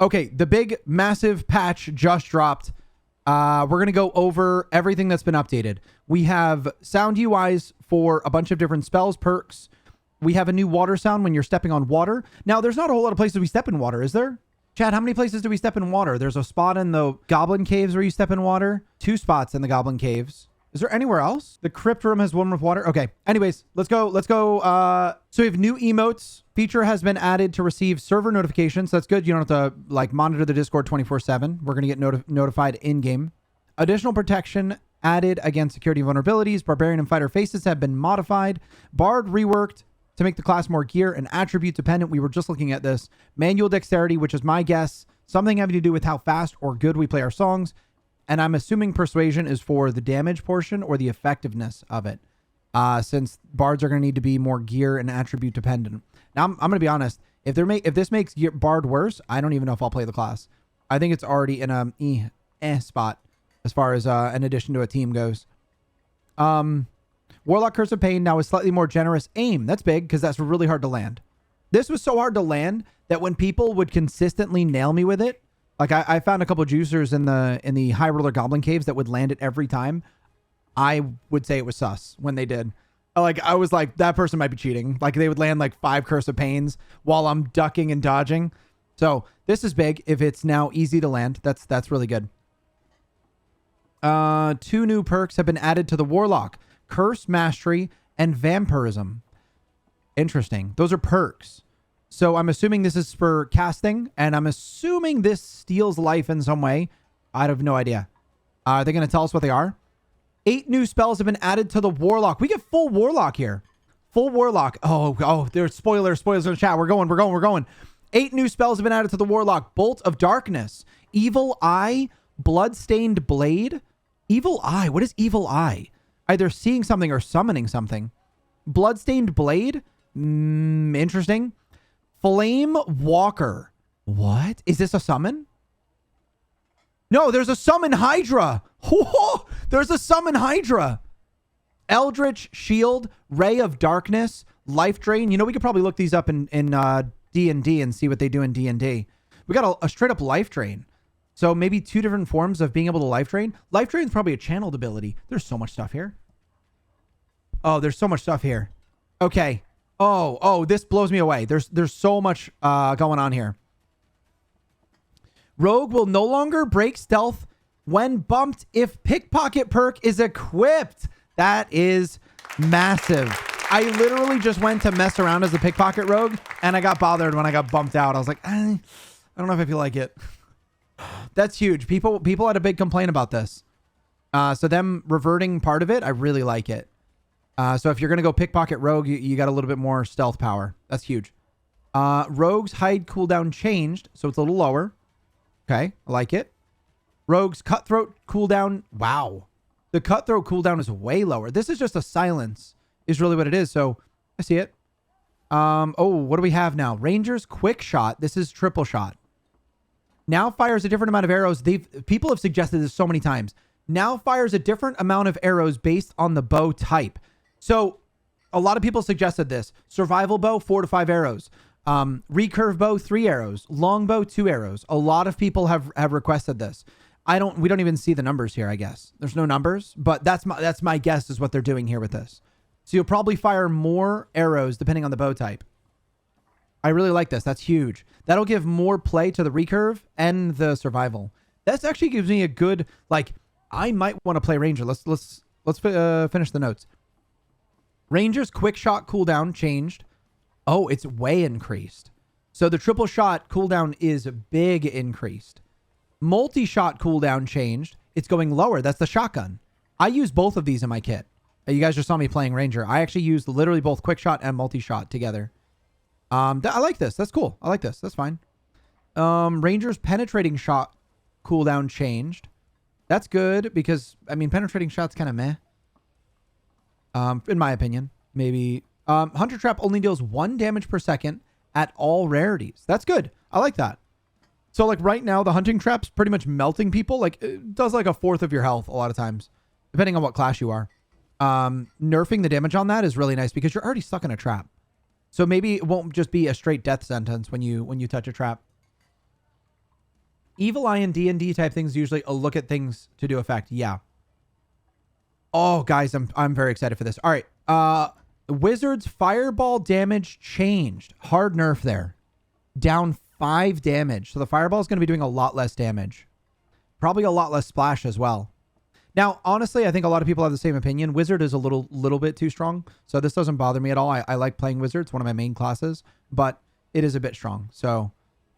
Okay, the big, massive patch just dropped. We're going to go over everything that's been updated. We have sound UIs for a bunch of different spells, perks. We have a new water sound when you're stepping on water. Now, there's not a whole lot of places we step in water, is there? Chad, how many places do we step in water? There's a spot in the Goblin Caves where you step in water. 2 spots in the Goblin Caves. Is there anywhere else? The Crypt Room has one with water. Okay. Anyways, let's go. So we have new emotes. Feature has been added to receive server notifications. That's good. You don't have to like monitor the Discord 24/7. We're going to get notified in-game. Additional protection added against security vulnerabilities. Barbarian and Fighter faces have been modified. Bard reworked to make the class more gear and attribute dependent. We were just looking at this. Manual dexterity, which is my guess. Something having to do with how fast or good we play our songs. And I'm assuming persuasion is for the damage portion or the effectiveness of it. Since bards are going to need to be more gear and attribute dependent. Now, I'm going to be honest. If this makes bard worse, I don't even know if I'll play the class. I think it's already in a spot as far as an addition to a team goes. Warlock Curse of Pain now is slightly more generous aim. That's big because that's really hard to land. This was so hard to land that when people would consistently nail me with it, like I found a couple of juicers in the High Roller Goblin Caves that would land it every time. I would say it was sus when they did. Like I was like, that person might be cheating. Like they would land like 5 Curse of Pains while I'm ducking and dodging. So this is big. If it's now easy to land, that's really good. 2 new perks have been added to the Warlock. Curse Mastery and Vampirism. Interesting. Those are perks. So I'm assuming this is for casting, and I'm assuming this steals life in some way. I have no idea. Are they going to tell us what they are? 8 new spells have been added to the Warlock. We get full Warlock here. Full Warlock. Oh, there's spoilers in the chat. We're going. 8 new spells have been added to the Warlock. Bolt of Darkness. Evil Eye. Bloodstained Blade. Evil Eye. What is Evil Eye? Either seeing something or summoning something. Bloodstained Blade. Interesting. Flame Walker. What? Is this a summon? No, there's a summon Hydra. Whoa, there's a summon Hydra. Eldritch Shield. Ray of Darkness. Life Drain. You know, we could probably look these up in D&D and see what they do in D&D. We got a straight up Life Drain. So maybe 2 different forms of being able to life drain. Life drain is probably a channeled ability. There's so much stuff here. Oh, there's so much stuff here. Okay. Oh, this blows me away. There's so much going on here. Rogue will no longer break stealth when bumped if pickpocket perk is equipped. That is massive. I literally just went to mess around as a pickpocket rogue and I got bothered when I got bumped out. I was like, I don't know if I feel like it. That's huge. People had a big complaint about this. So them reverting part of it, I really like it. So if you're going to go pickpocket rogue, you got a little bit more stealth power. That's huge. Rogue's hide cooldown changed, so it's a little lower. Okay, I like it. Rogue's cutthroat cooldown. Wow. The cutthroat cooldown is way lower. This is just a silence is really what it is. So I see it. What do we have now? Ranger's quick shot. This is triple shot. Now fires a different amount of arrows. People have suggested this so many times. Now fires a different amount of arrows based on the bow type. So a lot of people suggested this. Survival bow, 4 to 5 arrows. Recurve bow, 3 arrows. Longbow, 2 arrows. A lot of people have requested this. We don't even see the numbers here, I guess. There's no numbers, but that's my guess is what they're doing here with this. So you'll probably fire more arrows depending on the bow type. I really like this. That's huge. That'll give more play to the recurve and the survival. That actually gives me a good, like, I might want to play Ranger. Let's finish the notes. Ranger's quick shot cooldown changed. Oh, it's way increased. So the triple shot cooldown is big increased. Multi-shot cooldown changed. It's going lower. That's the shotgun. I use both of these in my kit. You guys just saw me playing Ranger. I actually used literally both quick shot and multi-shot together. I like this. That's cool. I like this. That's fine. Ranger's penetrating shot cooldown changed. That's good because, I mean, penetrating shot's kind of meh. In my opinion, maybe. Hunter Trap only deals 1 damage per second at all rarities. That's good. I like that. So like right now, the hunting trap's pretty much melting people. Like it does like 1/4 of your health a lot of times, depending on what class you are. Nerfing the damage on that is really nice because you're already stuck in a trap. So maybe it won't just be a straight death sentence when you touch a trap. Evil Eye and D&D type things usually look at things to do effect. Yeah. Oh, guys, I'm very excited for this. All right. Wizards fireball damage changed. Hard nerf there. Down 5 damage. So the fireball is going to be doing a lot less damage. Probably a lot less splash as well. Now, honestly, I think a lot of people have the same opinion. Wizard is a little bit too strong. So this doesn't bother me at all. I like playing Wizard. It's one of my main classes. But it is a bit strong. So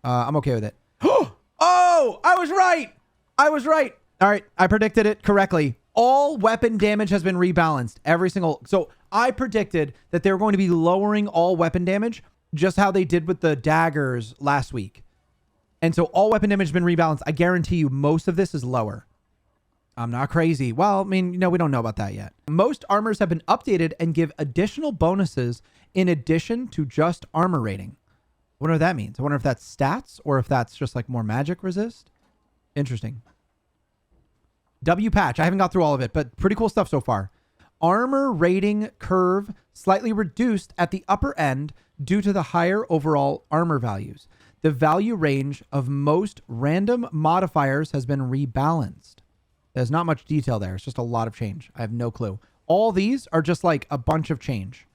I'm okay with it. Oh, I was right. I was right. All right. I predicted it correctly. All weapon damage has been rebalanced. Every single. So I predicted that they were going to be lowering all weapon damage, just how they did with the daggers last week. And so all weapon damage has been rebalanced. I guarantee you most of this is lower. I'm not crazy. Well, I mean, we don't know about that yet. Most armors have been updated and give additional bonuses in addition to just armor rating. I wonder what that means. I wonder if that's stats or if that's just like more magic resist. Interesting. W patch. I haven't got through all of it, but pretty cool stuff so far. Armor rating curve slightly reduced at the upper end due to the higher overall armor values. The value range of most random modifiers has been rebalanced. There's not much detail there. It's just a lot of change. I have no clue. All these are just like a bunch of change.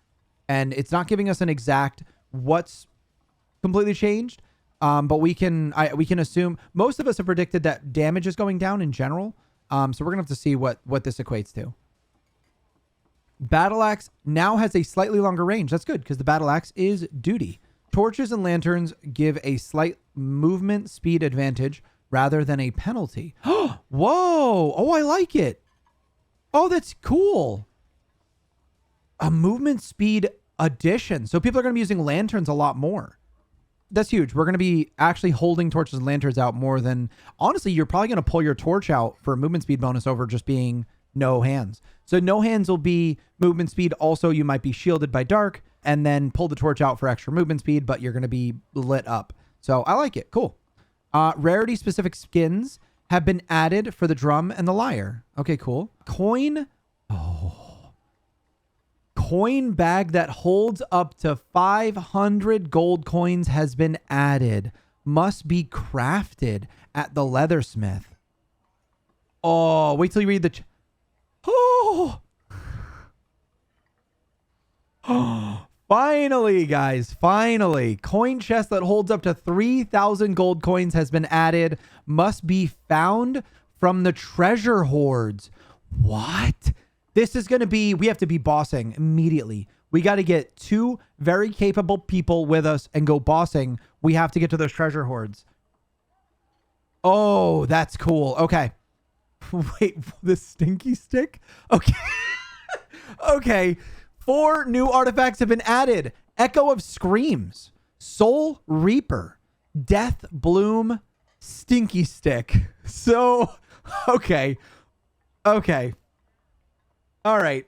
And it's not giving us an exact what's completely changed. But we can assume most of us have predicted that damage is going down in general. So we're going to have to see what this equates to. Battle Axe now has a slightly longer range. That's good because the Battle Axe is duty. Torches and lanterns give a slight movement speed advantage rather than a penalty. Whoa. Oh, I like it. Oh, that's cool. A movement speed addition. So people are going to be using lanterns a lot more. That's huge. We're going to be actually holding torches and lanterns out more than... Honestly, you're probably going to pull your torch out for a movement speed bonus over just being no hands. So no hands will be movement speed. Also, you might be shielded by dark and then pull the torch out for extra movement speed, but you're going to be lit up. So I like it. Cool. Rarity specific skins have been added for the drum and the lyre. Okay, cool. Coin bag that holds up to 500 gold coins has been added. Must be crafted at the leathersmith. Oh, wait till you read the... Oh. Finally, guys. Finally. Coin chest that holds up to 3,000 gold coins has been added. Must be found from the treasure hoards. What? This is going to be... We have to be bossing immediately. We got to get 2 very capable people with us and go bossing. We have to get to those treasure hoards. Oh, that's cool. Okay. Wait, the stinky stick? Okay. Okay. 4 new artifacts have been added. Echo of Screams, Soul Reaper, Death Bloom, Stinky Stick. So, okay. Okay. All right.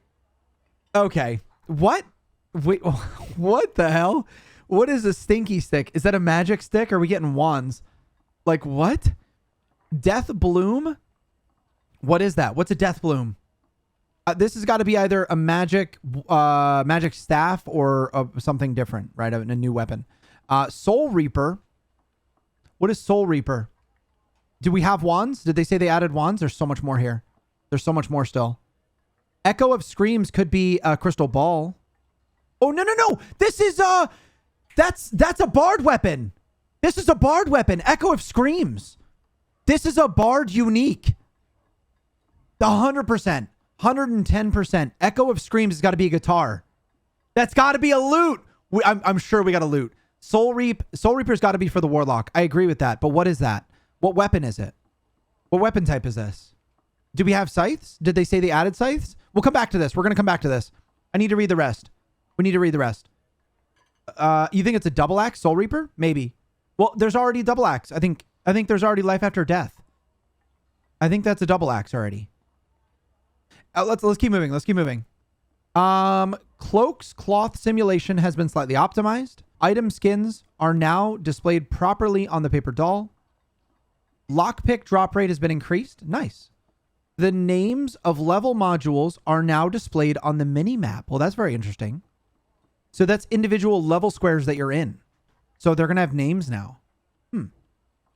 Okay. What? Wait, what the hell? What is a Stinky Stick? Is that a magic stick? Or are we getting wands? Like what? Death Bloom? What is that? What's a Death Bloom? This has got to be either a magic staff or something different, right? A new weapon. Soul Reaper. What is Soul Reaper? Do we have wands? Did they say they added wands? There's so much more here. There's so much more still. Echo of Screams could be a crystal ball. Oh, no. This is that's a bard weapon. This is a bard weapon. Echo of Screams. This is a bard unique. 100%. 110%. Echo of Screams has got to be a guitar. That's got to be a loot. I'm sure we got a loot. Soul Reaper's got to be for the Warlock. I agree with that. But what is that? What weapon is it? What weapon type is this? Do we have scythes? Did they say they added scythes? We'll come back to this. We're going to come back to this. I need to read the rest. We need to read the rest. You think it's a double axe Soul Reaper? Maybe. Well, there's already double axe. I think there's already life after death. I think that's a double axe already. Let's keep moving. Let's keep moving. Cloak's cloth simulation has been slightly optimized. Item skins are now displayed properly on the paper doll. Lockpick drop rate has been increased. Nice. The names of level modules are now displayed on the mini map. Well, that's very interesting. So that's individual level squares that you're in. So they're going to have names now.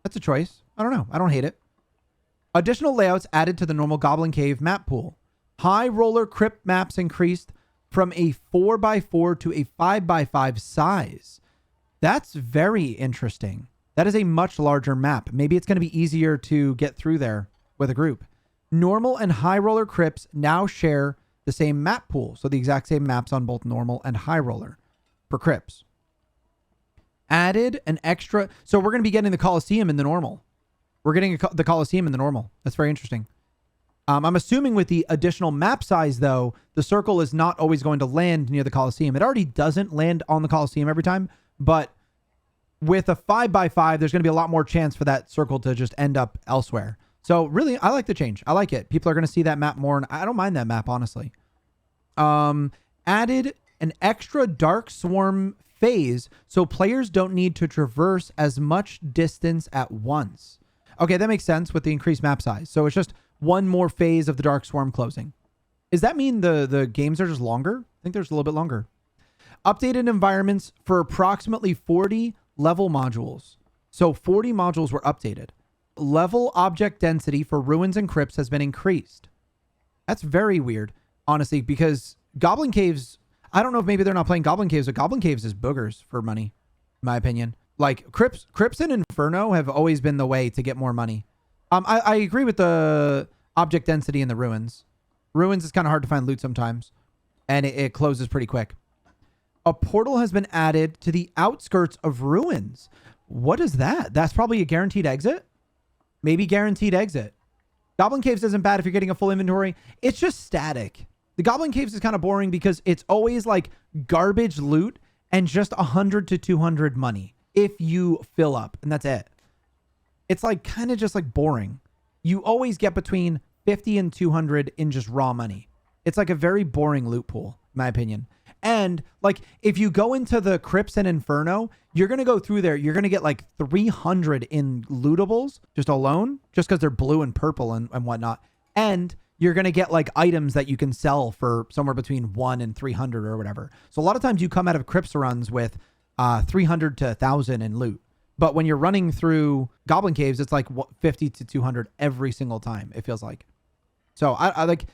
That's a choice. I don't know. I don't hate it. Additional layouts added to the normal Goblin Cave map pool. High roller crypt maps increased from a 4x4 to a 5x5 size. That's very interesting. That is a much larger map. Maybe it's going to be easier to get through there with a group. Normal and high roller crypts now share the same map pool. So the exact same maps on both normal and high roller for crypts. Added an extra. So we're going to be getting the Coliseum in the normal. We're getting the Coliseum in the normal. That's very interesting. I'm assuming with the additional map size, though, the circle is not always going to land near the Coliseum. It already doesn't land on the Coliseum every time, but with a 5x5, there's going to be a lot more chance for that circle to just end up elsewhere. So really, I like the change. I like it. People are going to see that map more, and I don't mind that map, honestly. Added an extra Dark Swarm phase, so players don't need to traverse as much distance at once. Okay, that makes sense with the increased map size. So it's just one more phase of the Dark Swarm closing. Does that mean the games are just longer? I think there's a little bit longer. Updated environments for approximately 40 level modules. So 40 modules were updated. Level object density for ruins and crypts has been increased. That's very weird, honestly, because Goblin Caves, I don't know if maybe they're not playing Goblin Caves, but Goblin Caves is boogers for money, in my opinion. Like crypts and Inferno have always been the way to get more money. I agree with the object density in the ruins. Ruins is kind of hard to find loot sometimes, and it closes pretty quick. A portal has been added to the outskirts of ruins. What is that? That's probably a guaranteed exit? Maybe guaranteed exit. Goblin Caves isn't bad if you're getting a full inventory. It's just static. The Goblin Caves is kind of boring because it's always like garbage loot and just 100 to 200 money if you fill up, and that's it. It's like kind of just like boring. You always get between 50 and 200 in just raw money. It's like a very boring loot pool, in my opinion. And like if you go into the Crypts and Inferno, you're going to go through there. You're going to get like 300 in lootables just alone, just because they're blue and purple and whatnot. And you're going to get like items that you can sell for somewhere between 1 and 300 or whatever. So a lot of times you come out of Crypts runs with 300 to 1,000 in loot. But when you're running through Goblin Caves, it's like 50 to 200 every single time, it feels like. So I like,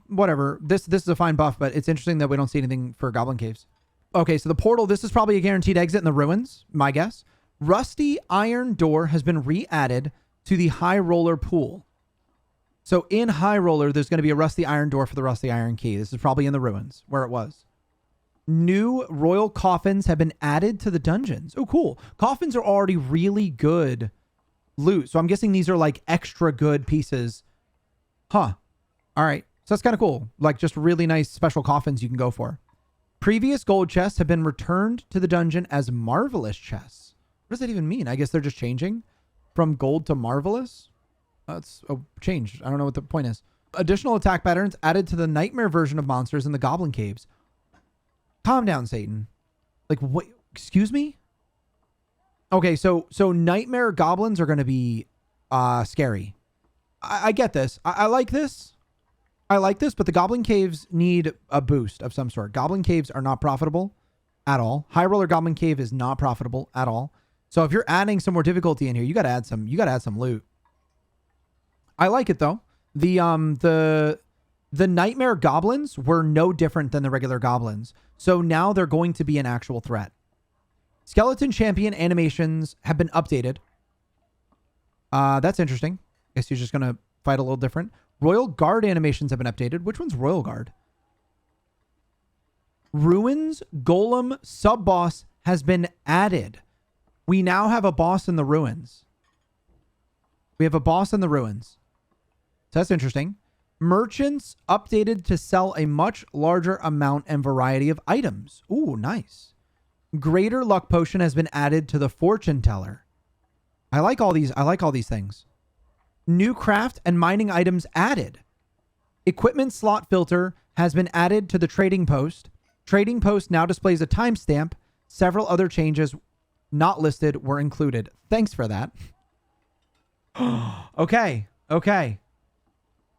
whatever. This is a fine buff, but it's interesting that we don't see anything for Goblin Caves. Okay, so the portal, this is probably a guaranteed exit in the ruins, my guess. Rusty Iron Door has been re-added to the High Roller pool. So in High Roller, there's going to be a Rusty Iron Door for the Rusty Iron Key. This is probably in the ruins, where it was. New royal coffins have been added to the dungeons. Oh, cool. Coffins are already really good loot. So I'm guessing these are like extra good pieces. Huh. All right. So that's kind of cool. Like just really nice special coffins you can go for. Previous gold chests have been returned to the dungeon as marvelous chests. What does that even mean? I guess they're just changing from gold to marvelous. That's a change. I don't know what the point is. Additional attack patterns added to the nightmare version of monsters in the Goblin Caves. Calm down, Satan. Like, what? Excuse me? Okay, so nightmare goblins are going to be scary. I get this. I like this. I like this, but the Goblin Caves need a boost of some sort. Goblin Caves are not profitable at all. High Roller Goblin Cave is not profitable at all. So if you're adding some more difficulty in here, you got to add some loot. I like it though. The nightmare goblins were no different than the regular goblins. So now they're going to be an actual threat. Skeleton champion animations have been updated. That's interesting. Guess you're just going to fight a little different. Royal Guard animations have been updated. Which one's Royal Guard? Ruins Golem sub-boss has been added. We now have a boss in the ruins. We have a boss in the ruins. So that's interesting. Merchants updated to sell a much larger amount and variety of items. Ooh, nice. Greater luck potion has been added to the fortune teller. I like all these things. New craft and mining items added. Equipment slot filter has been added to the trading post. Trading post now displays a timestamp. Several other changes not listed were included. Thanks for that. Okay.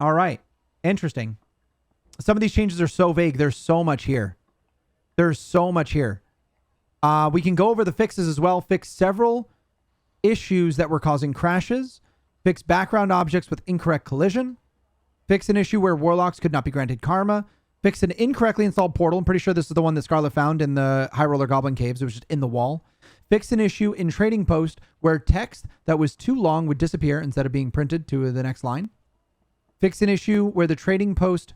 All right. Interesting. Some of these changes are so vague. There's so much here. We can go over the fixes as well. Fix several issues that were causing crashes, fix background objects with incorrect collision, fix an issue where warlocks could not be granted karma, fix an incorrectly installed portal. I'm pretty sure this is the one that Scarlet found in the High Roller Goblin Caves. It was just in the wall. Fix an issue in Trading Post where text that was too long would disappear instead of being printed to the next line. Fix an issue where the Trading Post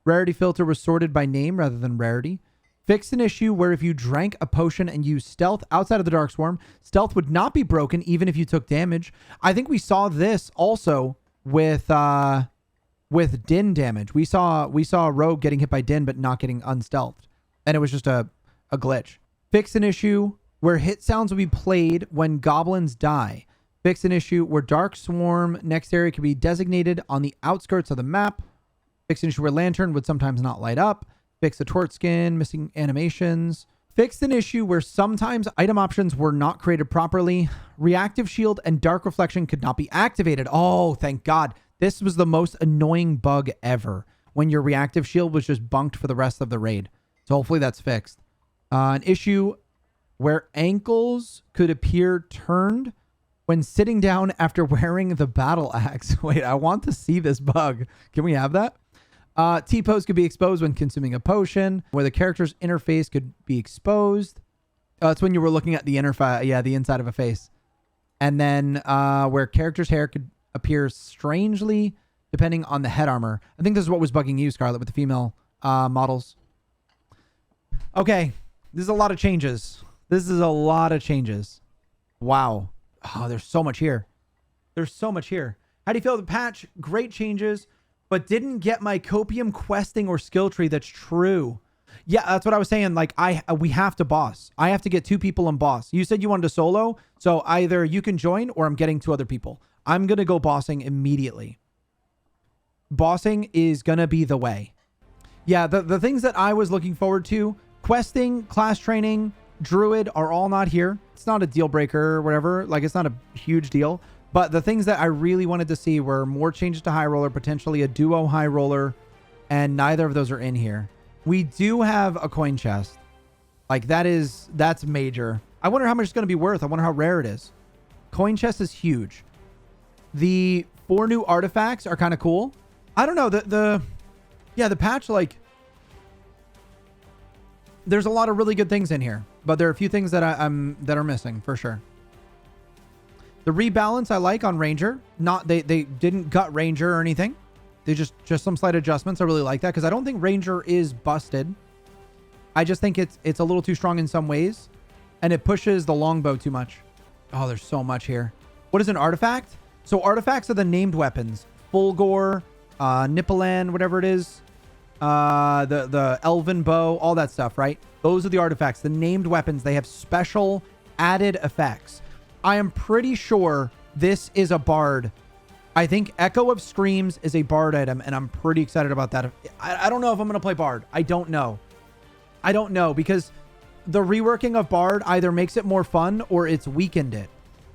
rarity filter was sorted by name rather than rarity. Fix an issue where if you drank a potion and used stealth outside of the Dark Swarm, stealth would not be broken even if you took damage. I think we saw this also with Din damage. We saw a rogue getting hit by Din but not getting unstealthed. And it was just a glitch. Fix an issue where hit sounds will be played when goblins die. Fix an issue where Dark Swarm next area can be designated on the outskirts of the map. Fix an issue where Lantern would sometimes not light up. Fix a torch skin, missing animations. Fixed an issue where sometimes item options were not created properly. Reactive shield and dark reflection could not be activated. Oh, thank God. This was the most annoying bug ever, when your reactive shield was just bunked for the rest of the raid. So hopefully that's fixed. An issue where ankles could appear turned when sitting down after wearing the battle axe. Wait, I want to see this bug. Can we have that? T-pose could be exposed when consuming a potion, where the character's interface could be exposed. That's when you were looking at the the inside of a face. And then where character's hair could appear strangely depending on the head armor. I think this is what was bugging you, Scarlet, with the female models. Okay, this is a lot of changes. Wow. Oh, there's so much here. How do you feel the patch? Great changes, but didn't get my copium questing or skill tree. That's true. Yeah, that's what I was saying. Like, we have to boss. I have to get 2 people in boss. You said you wanted to solo, so either you can join or I'm getting 2 other people. I'm going to go bossing immediately. Bossing is going to be the way. Yeah, the things that I was looking forward to, questing, class training, druid are all not here. It's not a deal breaker or whatever. Like, it's not a huge deal. But the things that I really wanted to see were more changes to high roller, potentially a duo high roller, and neither of those are in here. We do have a coin chest. Like, that's major. I wonder how much it's going to be worth. I wonder how rare it is. Coin chest is huge. The 4 new artifacts are kind of cool. I don't know. The patch, like, there's a lot of really good things in here, but there are a few things that that are missing for sure. The rebalance I like on Ranger. They didn't gut Ranger or anything. They just some slight adjustments. I really like that because I don't think Ranger is busted. I just think it's a little too strong in some ways, and it pushes the longbow too much. Oh, there's so much here. What is an artifact? So artifacts are the named weapons. Fulgor, Nippolan, whatever it is. The Elven Bow, all that stuff, right? Those are the artifacts. The named weapons, they have special added effects. I am pretty sure this is a bard. I think Echo of Screams is a bard item, and I'm pretty excited about that. I don't know if I'm going to play bard. I don't know because the reworking of bard either makes it more fun or it's weakened it.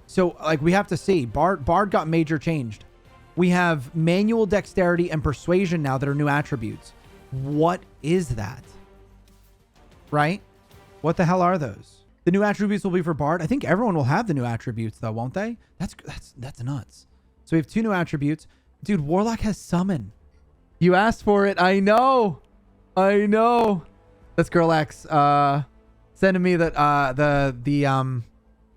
So, like, we have to see. Bard got major changed. We have manual dexterity and persuasion now that are new attributes. What is that? Right? What the hell are those? The new attributes will be for bard. I think everyone will have the new attributes though, won't they? That's nuts. So we have 2 new attributes. Dude, Warlock has summon. You asked for it. I know. That's Girl X sending me that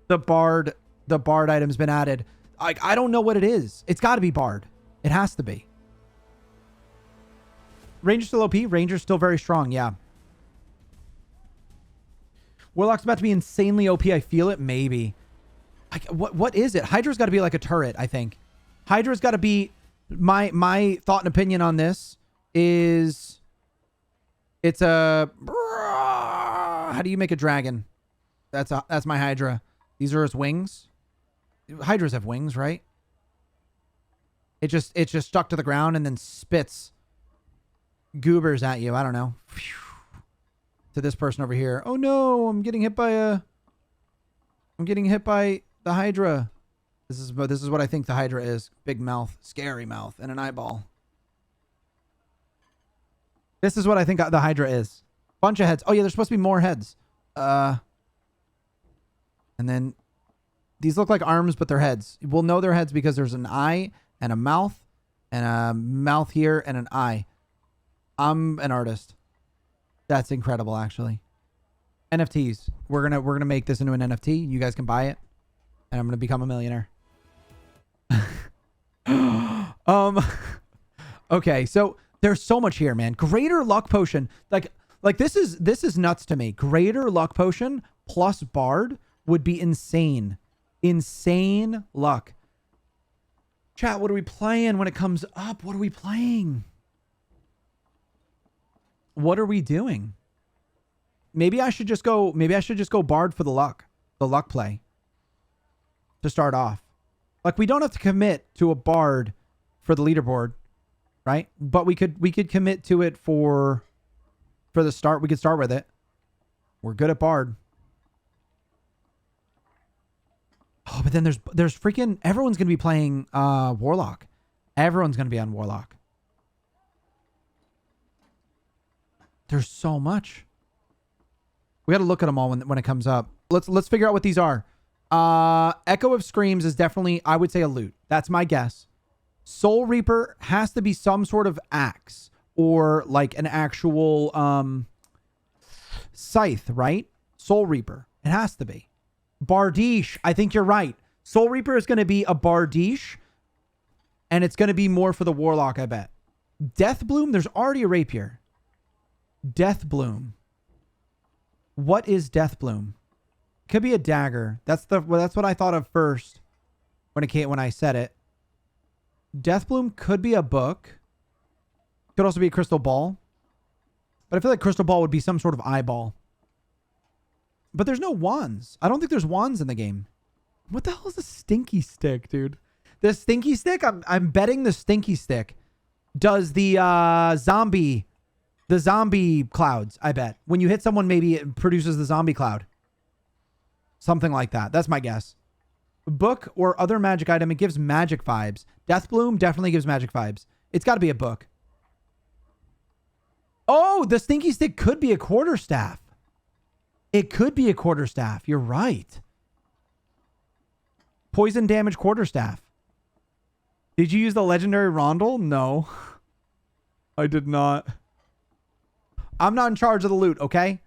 the bard item's been added. I don't know what it is. It's got to be bard. It has to be. Ranger's still OP. Ranger's still very strong. Yeah. Warlock's about to be insanely OP. I feel it. Maybe. What is it? Hydra's got to be like a turret, I think. Hydra's got to be... My thought and opinion on this is... It's a... How do you make a dragon? That's my Hydra. These are his wings. Hydras have wings, right? It's just stuck to the ground and then spits goobers at you. I don't know. To this person over here. Oh no, I'm getting hit by the Hydra. This is what I think the Hydra is. Big mouth, scary mouth, and an eyeball. This is what I think the Hydra is. Bunch of heads. Oh yeah, there's supposed to be more heads. And then These look like arms, but they're heads. We'll know they're heads because there's an eye and a mouth here and an eye. I'm an artist. That's incredible, actually. NFTs. We're gonna make this into an NFT. You guys can buy it, and I'm gonna become a millionaire. Okay, so there's so much here, man. Greater luck potion, like this is nuts to me. Greater luck potion plus bard would be insane. Insane luck. Chat, what are we playing when it comes up? What are we playing? What are we doing? Maybe I should just go bard for the luck play to start off. Like, we don't have to commit to a bard for the leaderboard, right? But we could commit to it for the start. We could start with it. We're good at bard. Oh, but then there's freaking everyone's gonna be playing warlock. Everyone's gonna be on warlock. There's so much. We got to look at them all when it comes up. Let's figure out what these are. Echo of Screams is definitely, I would say, a loot. That's my guess. Soul Reaper has to be some sort of axe or like an actual scythe, right? Soul Reaper. It has to be. Bardiche. I think you're right. Soul Reaper is going to be a Bardiche, and it's going to be more for the warlock, I bet. Death Bloom. There's already a rapier. Death Bloom. What is Death Bloom? Could be a dagger. That's what I thought of first when I said it. Death Bloom could be a book. Could also be a crystal ball. But I feel like crystal ball would be some sort of eyeball. But there's no wands. I don't think there's wands in the game. What the hell is a stinky stick, dude? The stinky stick? I'm betting the stinky stick does the zombie clouds, I bet. When you hit someone, maybe it produces the zombie cloud. Something like that. That's my guess. Book or other magic item, it gives magic vibes. Death Bloom definitely gives magic vibes. It's got to be a book. Oh, the stinky stick could be a quarterstaff. It could be a quarterstaff. You're right. Poison damage quarterstaff. Did you use the legendary rondel? No. I did not. I'm not in charge of the loot, okay?